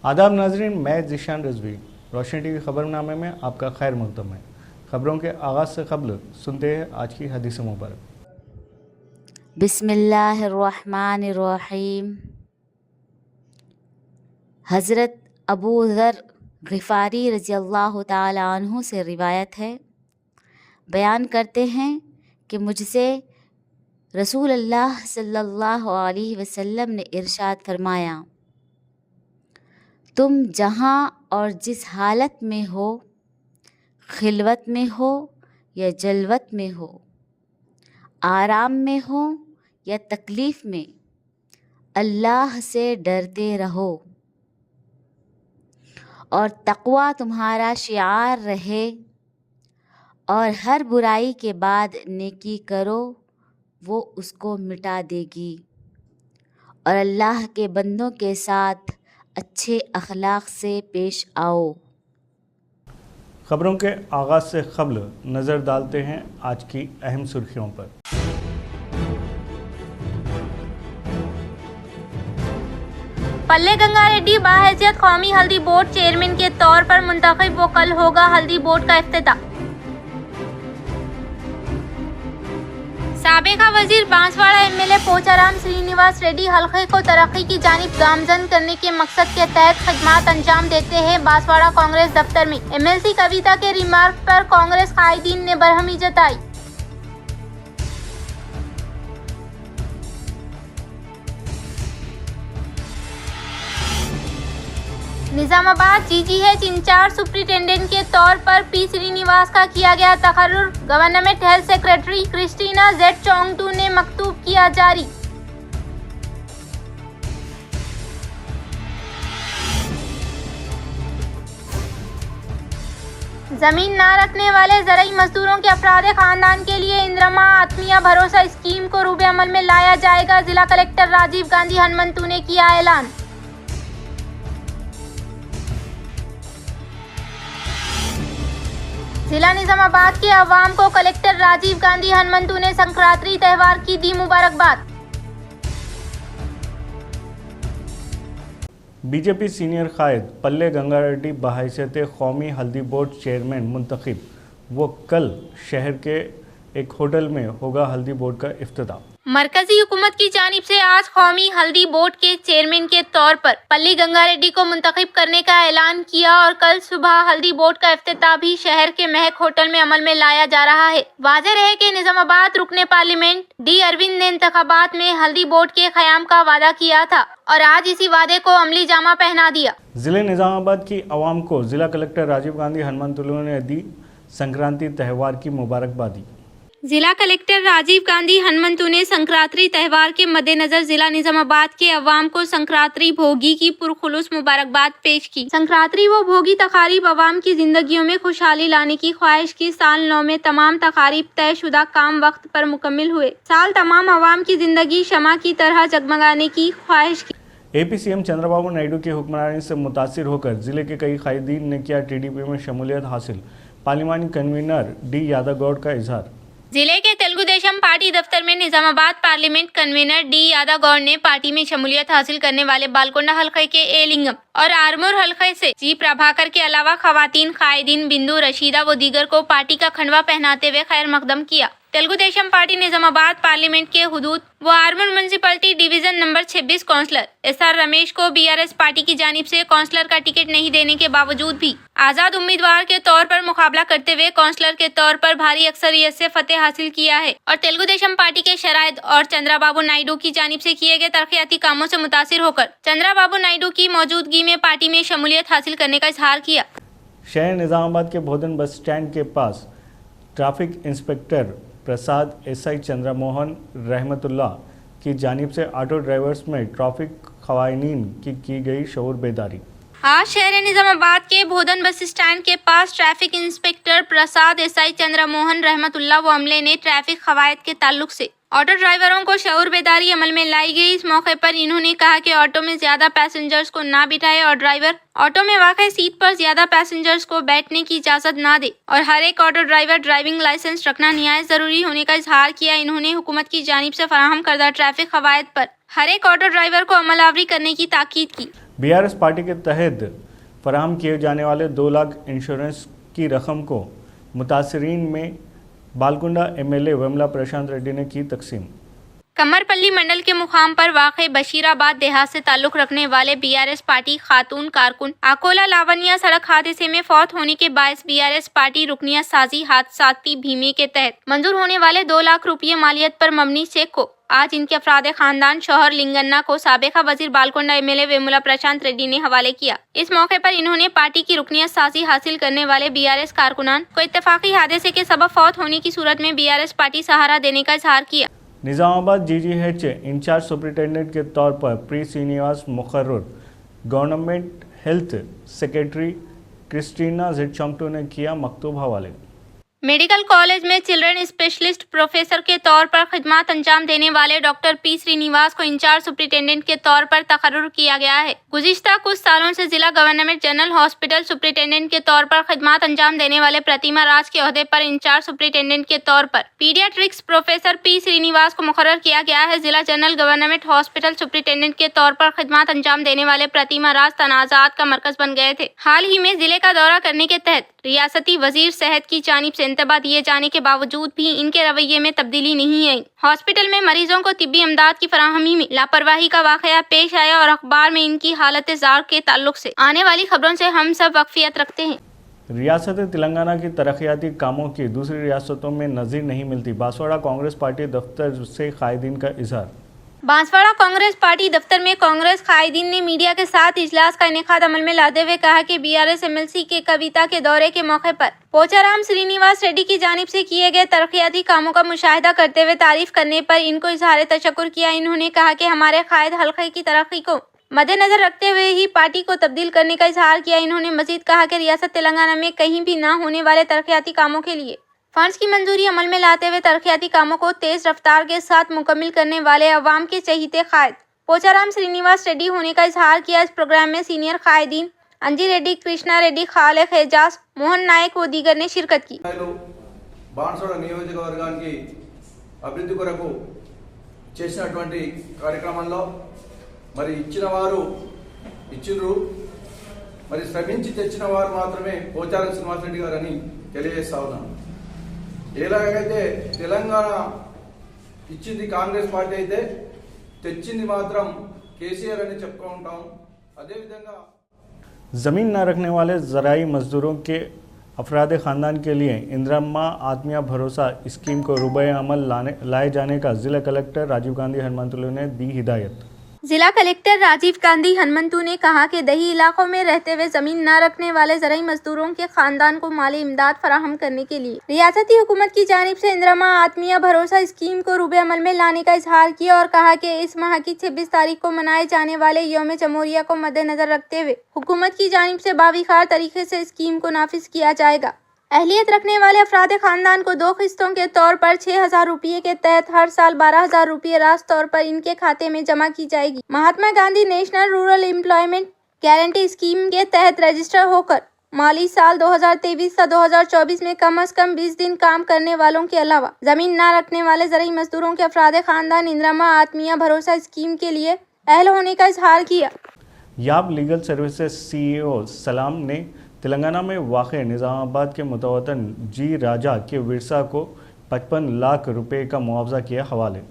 आदाब नाजरीन, मैं ज़ीशान रज़वी रोशनी टीवी खबरनामे में आपका खैर मक़दम है। खबरों के आगाज़ से कबल सुनते हैं आज की हदीस मुबारक। बिस्मिल्लाहिर्रहमानिर्रहीम। हज़रत अबू ज़र ग़िफ़ारी रज़ियल्लाहु ताला अन्हु से रिवायत है, बयान करते हैं कि मुझसे रसूल अल्लाह सल्लल्लाहु अलैहि वसल्लम ने इरशाद फरमाया, तुम जहाँ और जिस हालत में हो, खिलवत में हो या जलवत में हो, आराम में हो या तकलीफ़ में, अल्लाह से डरते रहो और तक़वा तुम्हारा शिआर रहे और हर बुराई के बाद नेकी करो, वो उसको मिटा देगी और अल्लाह के बंदों के साथ अच्छे अखलाक से पेश आओ। खबरों के आगाज़ से कबल नज़र डालते हैं आज की अहम सुर्खियों पर। पल्ले गंगा रेड्डी बाहैसियत कौमी हल्दी बोर्ड चेयरमैन के तौर पर मुंतखब, वो कल होगा हल्दी बोर्ड का इफ्तिताह। साबिका वजीर बांसवाड़ा एमएलए पोचाराम श्रीनिवास रेड्डी हल्के को तरक्की की जानिब गामजन करने के मकसद के तहत खिदमात अंजाम देते हैं। बांसवाड़ा कांग्रेस दफ्तर में एमएलसी कविता के रिमार्क पर कांग्रेस कायदीन ने बरहमी जताई। निजामाबाद जीजीएच इंचार्ज सुप्रिंटेंडेंट के तौर पर पी श्रीनिवास का किया गया तकर्रुर। Government health secretary Christina Z Chongthu ने मकतूब किया जारी। जमीन न रखने वाले ज़रई मजदूरों के अफराद खानदान के लिए इंद्रमा आत्मीय भरोसा स्कीम को रूबे अमल में लाया जाएगा। जिला कलेक्टर राजीव गांधी हनुमंतु ने किया ऐलान। जिला निजामाबाद के अवाम को कलेक्टर राजीव गांधी हनुमंतु ने संक्रांति त्यौहार की दी मुबारकबाद। बीजेपी सीनियर कायद पल्ले गंगा रेड्डी बहैसियत कौमी हल्दी बोर्ड चेयरमैन मुंतखब, वो कल शहर के एक होटल में होगा हल्दी बोर्ड का इफ्तिताह। मरकजी हुकूमत की जानिब से आज कौमी हल्दी बोर्ड के चेयरमैन के तौर पर पल्ली गंगा रेड्डी को मुंतखब करने का ऐलान किया और कल सुबह हल्दी बोर्ड का इफ्तिताह भी शहर के महक होटल में अमल में लाया जा रहा है। वाज़ेह रहे कि निजामाबाद रुकने पार्लियामेंट डी अरविंद ने इंतखाबात में हल्दी बोर्ड के क़याम का वादा किया था और आज इसी वादे को अमली जामा पहना दिया। जिले निजामाबाद की आवाम को जिला कलेक्टर राजीव गांधी हनुमंतु ने दी संक्रांति त्यौहार की मुबारकबादी। जिला कलेक्टर राजीव गांधी हनुमंतु ने संक्रांति त्यौहार के मद्देनजर जिला निजामाबाद के अवाम को संक्रांति भोगी की पुरखुलूस मुबारकबाद पेश की। संक्रांति व भोगी तकारीब अवाम की जिंदगियों में खुशहाली लाने की ख्वाहिश की। साल नौ में तमाम तकारीब तयशुदा काम वक्त पर मुकम्मिल हुए। साल तमाम अवाम की जिंदगी शमा की तरह जगमगाने की ख्वाहिश की। एपी सीएम चंद्रबाबू नायडू की हुक्मरानी से मुतासिर होकर जिले के कई कायदीन ने किया टीडीपी में शमूलियत हासिल। पार्लिमानी कन्वीनर डी यादव गौड़ का इजहार। जिले के तेलुगु देशम पार्टी दफ्तर में Nizamabad parliament convener D Yadav Goud ने पार्टी में शमूलियत हासिल करने वाले बालकोंडा हल्के के ए लिंगम और आरमूर हल्के से जी प्रभाकर के अलावा खवातीन कायदीन बिंदु रशीदा व दीगर को पार्टी का खंडवा पहनाते हुए खैर मकदम किया। तेलुगु देशम पार्टी निजामाबाद पार्लियामेंट के हुदूद व Armoor municipality division number 26 councillor SR Ramesh को बीआरएस पार्टी की जानिब से काउंसलर का टिकट नहीं देने के बावजूद भी आजाद उम्मीदवार के तौर पर मुकाबला करते हुए काउंसलर के तौर पर भारी अक्सरियत से फतेह हासिल किया है और तेलुगु देशम पार्टी के शराइत और चंद्रबाबू नायडू की जानिब से किए गए तरक्याती कामों से मुतासिर होकर चंद्रबाबू नायडू की मौजूदगी में पार्टी में शमूलियत हासिल करने का इजहार किया। शहर निजामाबाद के भोदन बस स्टैंड के पास ट्रैफिक इंस्पेक्टर प्रसाद एसआई चंद्रमोहन रहमतुल्लाह की जानिब से ऑटो ड्राइवर्स में ट्रैफिक क़वानीन की गई शऊर बेदारी। आज शहर निजामाबाद के भोदन बस स्टैंड के पास ट्रैफिक इंस्पेक्टर प्रसाद एसआई चंद्रमोहन रहमतुल्लाह व अमले ने ट्रैफिक कवायद के ताल्लुक से ऑटो ड्राइवरों को शऊर बेदारी अमल में लाई गई। इस मौके पर इन्होंने कहा कि ऑटो में ज्यादा पैसेंजर्स को ना बिठाए और ड्राइवर ऑटो में वाक़ई सीट पर ज्यादा पैसेंजर्स को बैठने की इजाजत ना दे और हर एक ऑटो ड्राइवर ड्राइविंग लाइसेंस रखना निहायत जरूरी होने का इजहार किया। इन्होंने हुकूमत की जानिब से फराहम करदा ट्रैफिक कवायद पर हर एक ऑटो ड्राइवर को अमलावरी करने की ताकीद की। बीआरएस पार्टी के तहत फराहम किए जाने वाले 2 लाख इंश्योरेंस की रकम को मुतासरीन में बालकुंडा एमएलए विमला प्रशांत रेड्डी ने की तकसीम। कमरपल्ली मंडल के मुकाम पर वाक़ई बशीराबाद देहात से ताल्लुक रखने वाले बीआरएस पार्टी खातून कारकुन आकोला लावनिया सड़क हादसे में फौत होने के बायस बीआरएस पार्टी रुकनिया साजी हादसाती बीमे के तहत मंजूर होने वाले 2 लाख रुपये मालियत पर मबनी चेक को आज इनके अफराद खानदान शौहर लिंगन्ना को साबिका वजीर बालकोंडा एमएलए विमला प्रशांत रेड्डी ने हवाले किया। इस मौके पर इन्होंने पार्टी की रुकनियत साजी हासिल करने वाले बीआरएस कारकुनान को इत्तेफाकी हादसे के सबब फौत होने की सूरत में बीआरएस पार्टी सहारा देने का इजहार किया। निज़ामाबाद जीजीएच इंचार्ज सुपरिटेंडेंट के तौर पर प्री श्रीनिवास मुकर्रर गवर्नमेंट हेल्थ सेक्रेटरी क्रिस्टीना जिटचोंगटू ने किया मकतूब हवाले। मेडिकल कॉलेज में चिल्ड्रन स्पेशलिस्ट प्रोफेसर के तौर पर खिदमत अंजाम देने वाले डॉक्टर पी श्रीनिवास को इंचार्ज सुपरिटेंडेंट के तौर पर तकर्रुर किया गया है। गुज़िश्ता कुछ सालों से जिला गवर्नमेंट जनरल हॉस्पिटल सुपरिटेंडेंट के तौर पर खिदमत अंजाम देने वाले प्रतिमा राज के ओहदे पर इंचार्ज सुपरिटेंडेंट के तौर पर पीडियाट्रिक्स प्रोफेसर पी श्रीनिवास को मुकर्रर किया गया है। जिला जनरल गवर्नमेंट हॉस्पिटल सुपरिटेंडेंट के तौर पर खिदमत अंजाम देने वाले प्रतिमा राज तनाज़ात का मरकज बन गए थे। हाल ही में जिले का दौरा करने के तहत रियासती वजीर सेहत की जानिब से इंतबा दिए जाने के बावजूद भी इनके रवैये में तब्दीली नहीं आई। हॉस्पिटल में मरीजों को तिब्बी इमदाद की फराहमी में लापरवाही का वाकया पेश आया और अखबार में इनकी हालत ज़ार के ताल्लुक से आने वाली खबरों से हम सब वाकफियत रखते हैं। रियासत तेलंगाना की तरक्याती कामों की दूसरी रियासतों में नज़ीर नहीं मिलती, बांसवाड़ा कांग्रेस पार्टी दफ्तर से कायदीन का इजहार। बांसवाड़ा कांग्रेस पार्टी दफ्तर में कांग्रेस कायदीन ने मीडिया के साथ इजलास का इनेकाद अमल में लाते हुए कहा कि बीआरएस एमएलसी के कविता के दौरे के मौके पर पोचाराम श्रीनिवास रेड्डी की जानिब से किए गए तरक्याती कामों का मुशाहिदा करते हुए तारीफ करने पर इनको इजहार तशक्कुर किया। इन्होंने कहा कि हमारे कायद हल्के की तरक्की को मद्देनजर रखते हुए ही पार्टी को तब्दील करने का इजहार किया। इन्होंने मजीद कहा कि रियासत तेलंगाना में कहीं भी न होने वाले तरक्याती कामों के लिए फंड्स की मंजूरी अमल में लाते हुए तरक्याती कामों को तेज रफ्तार के साथ मुकम्मिल करने वाले अवाम के चहीते कायद पोचाराम श्रीनिवास रेड्डी होने का इजहार किया। इस प्रोग्राम में सीनियर कायदीन अंजी रेड्डी, कृष्णा रेड्डी, खालिक एजाज, मोहन नायक व दीगर ने शिरकत की। బాన్సవాడ నియోజకవర్గానికి అభివృద్ధి కొరకు చేసినటువంటి కార్యక్రమంలో మరి ఇచ్చిన వారు ఇచ్చిర్రు, మరి శ్రమించి తెచ్చిన వారు మాత్రమే పోచారం శ్రీనివాస్ రెడ్డి గారు అని తెలియజేస్తా ఉన్నాను. ఎలాగైతే తెలంగాణ ఇచ్చింది కాంగ్రెస్ పార్టీ అయితే తెచ్చింది మాత్రం కేసీఆర్ అని చెప్పుకుంటాం. అదేవిధంగా ज़मीन न रखने वाले ज़राई मजदूरों के अफराद ख़ानदान के लिए इंदिरा आत्मीय भरोसा स्कीम को रुबए अमल लाए जाने का ज़िला कलेक्टर राजीव गांधी हनुमंतुलु ने दी हिदायत। जिला कलेक्टर राजीव गांधी हनुमंतु ने कहा कि दही इलाकों में रहते हुए जमीन न रखने वाले ज़राई मजदूरों के खानदान को माली इमदाद फराहम करने के लिए रियासती हुकूमत की जानिब से इंदिरा आत्मीय भरोसा स्कीम को रुबे अमल में लाने का इजहार किया और कहा कि इस माह की 26 तारीख को मनाए जाने वाले यौम जमहूरिया को मद्देनजर रखते हुए हुकूमत की जानिब से बाविखार तरीके से स्कीम को नाफिज किया जाएगा। अहलियत रखने वाले अफराद खानदान को 2 किस्तों के तौर पर 6,000 रुपये के तहत हर साल 12,000 रुपये रास्त तौर पर इनके खाते में जमा की जाएगी। Mahatma Gandhi national rural employment guarantee scheme के तहत रजिस्टर होकर माली साल 2023 से 2024 में कम से कम 20 दिन काम करने वालों के अलावा जमीन न रखने वाले ज़राई मजदूरों के अफराद खानदान इंदिरा आत्मीय भरोसा स्कीम के लिए अहल होने का इजहार किया। याब लीगल सर्विसेज सीईओ सलाम ने तेलंगाना में वाक़े निज़ामाबाद के मुतवतन जी राजा के विरसा को 55 लाख रुपए का मुआवजा किया हवाले।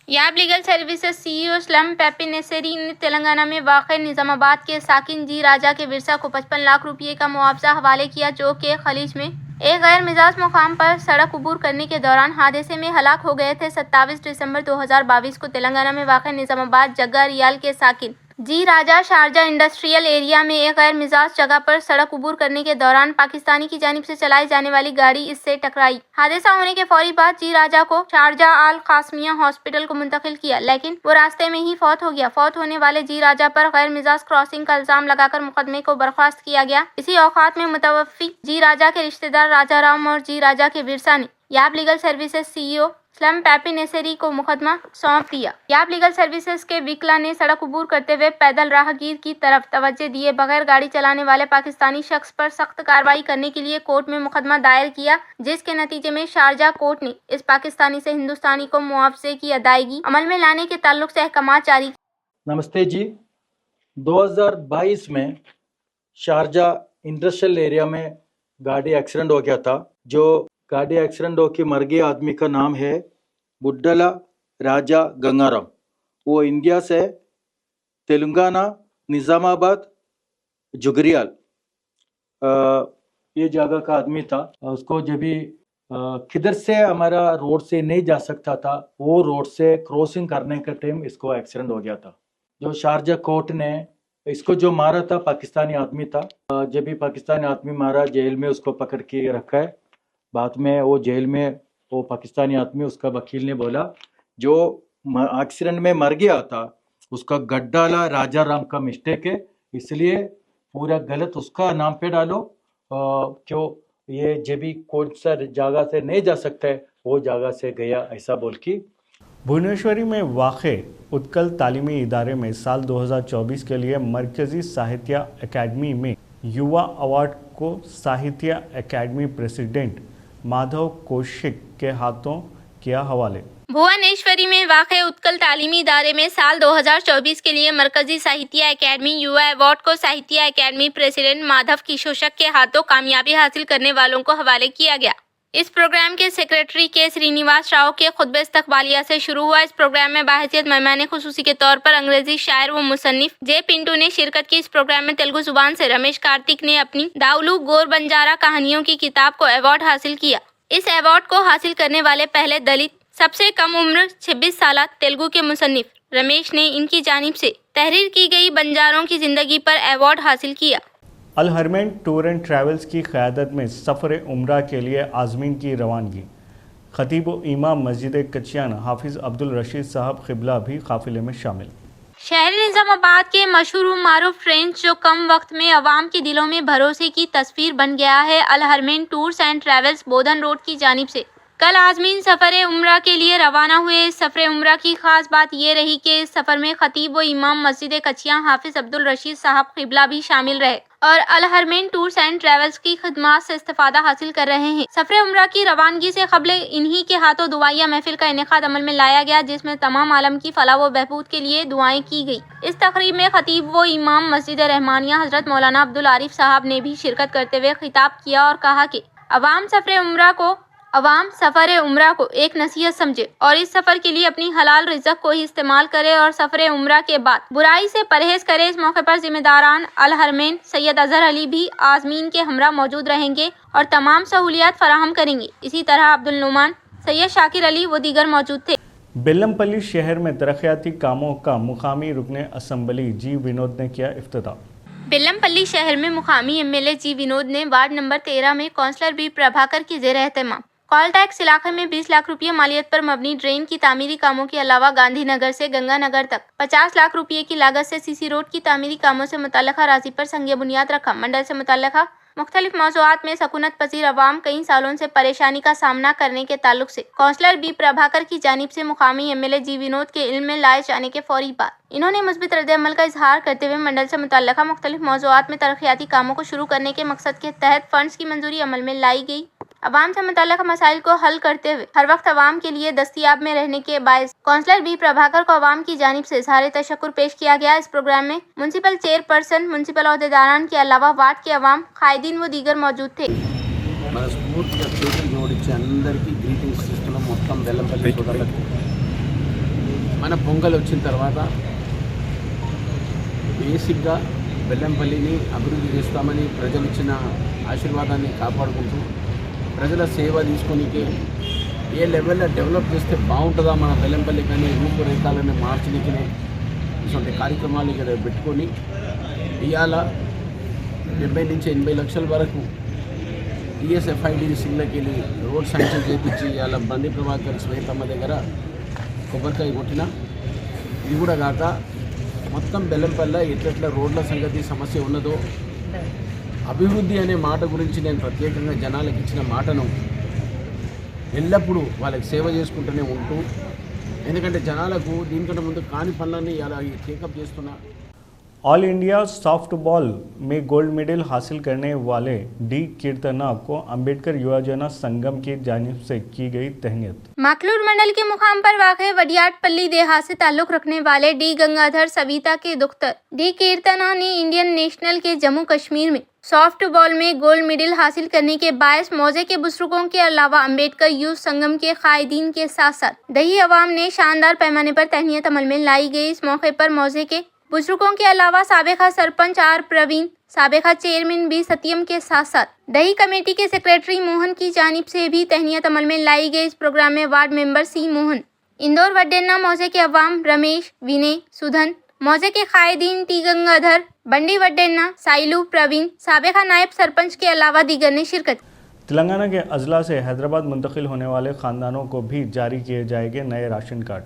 याब लीगल सर्विसेज सीईओ स्लम पेपिनेसरी ने तेलंगाना में वाक़े निज़ामाबाद के साकिन जी राजा के विरसा को 55 लाख रुपये का मुआवजा हवाले किया, जो कि खलीज में एक गैर मिजाज मुकाम पर सड़क अबूर करने के दौरान हादसे में हलाक हो गए थे। 27 दिसंबर 2022 को तेलंगाना में वाक़े निज़ामाबाद जग्गा रियाल के साकिन जी राजा शारजा इंडस्ट्रियल एरिया में एक गैर मिजाज जगह पर सड़क अबूर करने के दौरान पाकिस्तानी की जानिब से चलाई जाने वाली गाड़ी इससे टकराई। हादसा होने के फौरी बाद जी राजा को शारजा आल कासमिया हॉस्पिटल को मुंतकिल किया, लेकिन वो रास्ते में ही फौत हो गया। फौत होने वाले जी राजा पर गैर मिजाज क्रॉसिंग का इल्जाम लगाकर मुकदमे को बर्खास्त किया गया। इसी औकात में मुतवफ़ी जी राजा के रिश्तेदार राजा राम और जी राजा के विरसा ने याब लीगल सर्विसेज सीईओ स्लम पेपिनेसरी को मुकदमा सौंप दिया। याब लीगल सर्विसेज के विकला ने सड़क अबूर करते हुए पैदल राहगीर की तरफ तवज्जो दिए बगैर गाड़ी चलाने वाले पाकिस्तानी शख्स पर सख्त कार्रवाई करने के लिए कोर्ट में मुकदमा दायर किया, जिसके नतीजे में शारजा कोर्ट ने इस पाकिस्तानी से हिंदुस्तानी को मुआवजे की अदायगी अमल में लाने के ताल्लुक से अहकाम जारी। नमस्ते जी, 2022 में शारजा इंडस्ट्रियल एरिया में गाड़ी एक्सीडेंट हो गया था। जो गाड़ी एक्सीडेंट होकर मर गए आदमी का नाम है बुड्डला राजा गंगाराम। वो इंडिया से तेलंगाना निज़ामाबाद जुगरियाल ये जगह का आदमी था। उसको जब भी किधर से हमारा रोड से नहीं जा सकता था, वो रोड से क्रॉसिंग करने का टाइम इसको एक्सीडेंट हो गया था। जो शारजा कोर्ट ने इसको जो मारा था पाकिस्तानी आदमी था। जब भी पाकिस्तानी आदमी मारा, जेल में उसको पकड़ के रखा है। बाद में वो जेल में वो पाकिस्तानी आदमी, उसका वकील ने बोला जो एक्सीडेंट में मर गया था उसका गड्डाला राजा राम का मिस्टेक है, इसलिए पूरा गलत उसका नाम पे डालो। क्यों ये जब भी कौन सा जगह से नहीं जा सकता है वो जगह से गया, ऐसा बोल के। भुवनेश्वरी में वाक़े उत्कल तालीमी इदारे में साल 2024 के लिए मरकज़ी साहित्य अकेडमी में युवा अवार्ड को साहित्य अकेडमी प्रेसिडेंट माधव कौशिक के हाथों किया हवाले। भुवनेश्वरी में वाक़े उत्कल तालीमी इदारे में साल 2024 के लिए मरकजी साहित्य अकेडमी युवा अवार्ड को साहित्य अकेडमी प्रेसिडेंट माधव किशोशक के हाथों कामयाबी हासिल करने वालों को हवाले किया गया। इस प्रोग्राम के सेक्रेटरी के श्रीनिवास राव के खुतबे इस्तकबालिया से शुरू हुआ। इस प्रोग्राम में बाहैसियत मेहमान खुसूसी के तौर पर अंग्रेजी शायर व मुसन्निफ जे पिंटू ने शिरकत की। इस प्रोग्राम में तेलुगु जुबान से रमेश कार्तिक ने अपनी दाउलू गोर बंजारा कहानियों की किताब को अवार्ड हासिल किया। इस अवार्ड को हासिल करने वाले पहले दलित सबसे कम उम्र 26 साल तेलुगु के मुसन्निफ रमेश ने इनकी जानिब से तहरीर की गई बंजारों की जिंदगी पर अवार्ड हासिल किया। अल हरमैन टूर एंड ट्रैवल्स की क़यादत में सफ़र उम्रा के लिए आज़मीन की रवानगी। खतीब व इमाम मस्जिद कचियान हाफिज़ अब्दुल रशीद साहब क़िबला भी काफ़िले में शामिल। शहर निज़ामाबाद के मशहूर व मारूफ ट्रेंच जो कम वक्त में अवाम के दिलों में भरोसे की तस्वीर बन गया है। Al Harmain tours and travels Bodhan road की जानिब से कल आज़मीन सफ़र उम्रा के लिए रवाना हुए। इस सफ़र उम्रा की खास बात ये रही कि इस सफ़र में खतीब व इमाम मस्जिद कचियां हाफिज़ अब्दुल रशीद साहब क़िबला भी शामिल रहे और अल हरमैन टूर्स एंड ट्रैवल्स की खिदमत से इस्तिफ़ादा हासिल कर रहे हैं। सफ़र उम्रा की रवानगी से क़बल इन्हीं के हाथों दुआया महफिल का इनेकाद अमल में लाया गया, जिसमें तमाम आलम की फलाह व बहबूद के लिए दुआएं की गई। इस तकरीब में खतीब व इमाम मस्जिद रहमानिया हज़रत मौलाना अब्दुल आरिफ साहब ने भी शिरकत करते हुए खिताब किया और कहा कि अवाम सफ़र उम्रा को एक नसीहत समझे और इस सफ़र के लिए अपनी हलाल रिज़्क़ को ही इस्तेमाल करे और सफ़र उम्रा के बाद बुराई से परहेज़ करे। इस मौके पर ज़िम्मेदारान अल हरमैन सैयद अज़हर अली भी आज़मीन के हमरा मौजूद रहेंगे और तमाम सहूलियात फराहम करेंगे। इसी तरह अब्दुल नुमान, सैयद शाकिर अली व दीगर मौजूद थे। बेलमपल्ली शहर में तरक्याती कामों का मुकामी रुकने असम्बली जी विनोद ने किया इफ्तिताह। बेलमपल्ली शहर में मुकामी MLA जी विनोद ने वार्ड नंबर 13 में काउंसलर बी प्रभाकर की ज़ेर एहतमाम कॉल टैक्स इलाके में 20 लाख रुपये मालियत पर मबनी ड्रेन की तामीरी कामों के अलावा गांधी नगर से गंगानगर तक 50 लाख रुपये की लागत से सीसी रोड की तामीरी कामों से मुतल्लिका राजी पर संग बुनियाद रखा। मंडल से मुतल्लिका मुख्तलिफ मौज़ूआत में सकूनत पसीर अवाम कई सालों से परेशानी का सामना करने के ताल्लुक से काउंसलर बी प्रभाकर की जानिब से मुकामी MLA जी विनोद के इल्म में लाए जाने के फौरी बाद इन्होंने मुस्बित रद्द-ए-अमल का इजहार करते हुए मंडल से मुतल्लिका मुख्तलिफ मौज़ूआत में तरक्याती कामों को शुरू करने के मकसद के तहत फंड्स की मंजूरी अमल में लाई गई। अवाम से मुतल्लिका मसाइल को हल करते हुए हर वक्त अवाम के लिए दस्तियाब में रहने के बायस काउंसलर बी प्रभाकर को अवाम की जानिब से इज़हार तशक्कुर पेश किया गया। इस प्रोग्राम में म्युनिसिपल चेयरपर्सन, म्युनिसिपल अहदेदारान के अलावा वार्ड के अवाम, कायदीन व दीगर मौजूद थे। మన పొంగల్ వచ్చిన తర్వాత బేసిక్గా బెల్లంపల్లిని అభివృద్ధి చేస్తామని ప్రజలు ఇచ్చిన ఆశీర్వాదాన్ని కాపాడుకుంటూ ప్రజల సేవ తీసుకొనికే ఏ లెవెల్లో డెవలప్ చేస్తే బాగుంటుందా మన బెల్లంపల్లి కానీ రూపురేఖలను మార్చడానికి ఇటువంటి కార్యక్రమాలు ఇక్కడ పెట్టుకొని ఇవాళ 70 నుంచి 80 లక్షల వరకు ESFID సిగ్లకి వెళ్ళి రోడ్ శాంక్షన్ చేయించి ఇవాళ బండి ప్రభాకర్ శ్వేతమ్మ దగ్గర కొబ్బరికాయ కొట్టిన ఇది కూడా కాక మొత్తం బెల్లంపల్లి ఎట్లెట్లా రోడ్ల సంగతి సమస్య ఉన్నదో అభివృద్ధి అనే మాట గురించి నేను ప్రత్యేకంగా జనాలకు ఇచ్చిన మాటను ఎల్లప్పుడూ వాళ్ళకి సేవ చేసుకుంటూనే ఉంటూ, ఎందుకంటే జనాలకు దీనికంటే ముందు కాని పనులన్నీ ఇలా టేకప్ చేస్తున్నా। ऑल इंडिया सॉफ्ट बॉल में गोल्ड मेडल हासिल करने वाले डी कीर्तना को अंबेडकर युवजन संगम की जानिब से की गई तहनीत। माकलूर मंडल के मुकाम पर वाक़ वडियाटपल्ली देहात से ताल्लुक़ रखने वाले डी गंगाधर सविता के दुख्तर डी कीर्तना ने इंडियन नेशनल के जम्मू कश्मीर में सॉफ्ट बॉल में गोल्ड मेडल हासिल करने के बायस मौजे के बुजुर्गों के अलावा अंबेडकर यूथ संगम के कायदीन के साथ साथ दही अवाम ने शानदार पैमाने पर तहनीत अमल में लाई गई। इस मौके पर मौजे के बुजुर्गों के अलावा साबिका सरपंच आर प्रवीण, साबिका चेयरमैन बी सत्यम के साथ साथ दही कमेटी के सेक्रेटरी मोहन की जानिब से भी तहनीत अमल में लाई गई। इस प्रोग्राम में ward member C Mohan, Indore Vaddenna मौजे के अवाम रमेश, विनय, सुधन, मौजे के कायदीन टी गंगाधर, बंडी वड्डेन्ना, साइलू, प्रवीण, साबिका नायब सरपंच के अलावा दीगर ने शिरकत। तेलंगाना के अजला से हैदराबाद मुंतकिल होने वाले खानदानों को भी जारी किए जाएंगे नए राशन कार्ड।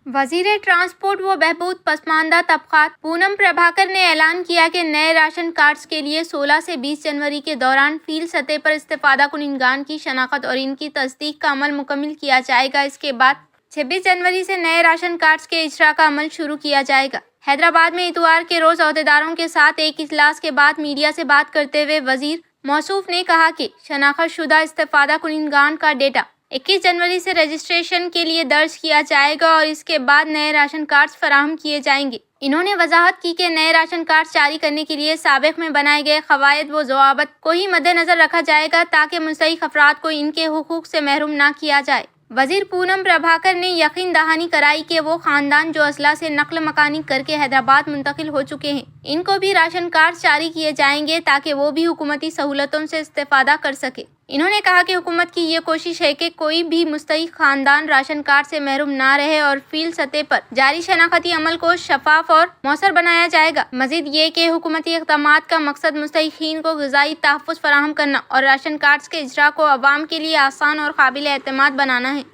वजीर ट्रांसपोर्ट व बहबूद पसमानदा तबकात पूनम प्रभाकर ने ऐलान किया कि नए राशन कार्ड्स के लिए 16 से 20 जनवरी के दौरान फील्ड सतह पर इस्तेफादा कुनिंगान की शनाख्त और इनकी तस्दीक का अमल मुकम्मल किया जाएगा। इसके बाद 26 जनवरी से नए राशन कार्ड्स के इजरा का अमल शुरू किया जाएगा। हैदराबाद में इतवार के रोज अहदेदारों के साथ एक इजलास के बाद मीडिया से बात करते हुए वजीर मौसूफ ने कहा कि शनाख्त शुदा इस्तेफादा कुनिंगान का डेटा 21 जनवरी से रजिस्ट्रेशन के लिए दर्ज किया जाएगा और इसके बाद नए राशन कार्ड्स फराहम किए जाएंगे। इन्होंने वजाहत की कि नए राशन कार्ड जारी करने के लिए साबिक में बनाए गए कवायद व ज़वाबित को ही मद्देनजर रखा जाएगा ताकि मुस्तहिक अफराद को इनके हुकूक से महरूम ना किया जाए। वजीर पूनम प्रभाकर ने यकीन दहानी कराई कि वो खानदान जो असला से नकल मकानी करके हैदराबाद मुंतकिल हो चुके हैं, इनको भी राशन कार्ड जारी किए जाएंगे ताकि वो भी हुकूमती सहूलतों से इस्तेफादा कर सके। इन्होंने कहा कि हुकूमत की ये कोशिश है कि कोई भी मुस्तहिक खानदान राशन कार्ड से महरूम ना रहे और फील्ड सतह पर जारी शनाख्ती अमल को शफाफ और मौसर बनाया जाएगा। मजीद ये कि हुकूमती इक़दामात का मकसद मुस्तहिकीन को ग़िज़ाई तहफ़्फ़ुज़ फराहम करना और राशन कार्ड्स के इजरा को अवाम के लिए आसान और काबिल एतमाद बनाना है।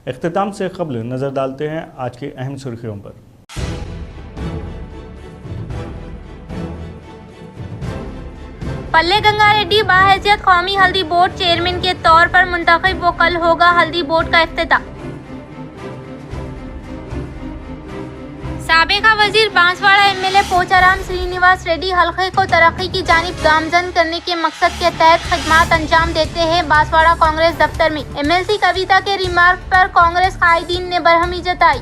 इख्तिताम से क़ब्ल नज़र डालते हैं आज की अहम सुर्खियों पर। पल्ले गंगा रेड्डी बाहैसियत कौमी हल्दी बोर्ड चेयरमैन के तौर पर मुंतखब व कल होगा हल्दी बोर्ड का इफ्तिताह। साबिका वजीर बांसवाड़ा एमएलए पोचाराम श्रीनिवास रेड्डी हल्के को तरक्की की जानिब गामजन करने के मकसद के तहत खिदमात अंजाम देते हैं। बांसवाड़ा कांग्रेस दफ्तर में एमएलसी कविता के रिमार्क पर कांग्रेस कायदीन ने बरहमी जताई।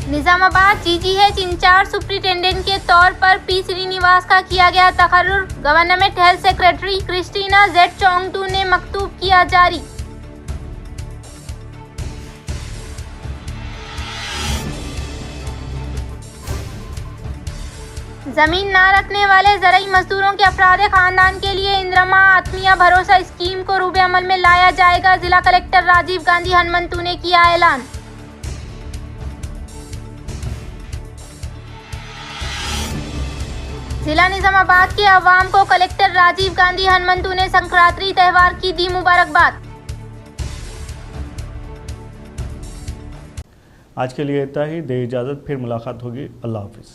निजामाबाद जीजीएच इंचार्ज सुप्रिंटेंडेंट के तौर पर पी श्रीनिवास का किया गया तकर्रुर। Government health secretary Christina Z Chongthu ने मकतूब किया जारी। जमीन न रखने वाले ज़रई मजदूरों के अफराद खानदान के लिए इंदिरा आत्मीय भरोसा स्कीम को रूबे अमल में लाया जाएगा। जिला कलेक्टर राजीव गांधी हनुमंतु ने किया ऐलान। जिला निजामाबाद के अवाम को कलेक्टर राजीव गांधी हनुमंतु ने संक्रांति त्यौहार की दी मुबारकबाद। आज के लिए इतना ही, दे इजाज़त, फिर मुलाकात होगी। अल्लाह हाफिज़।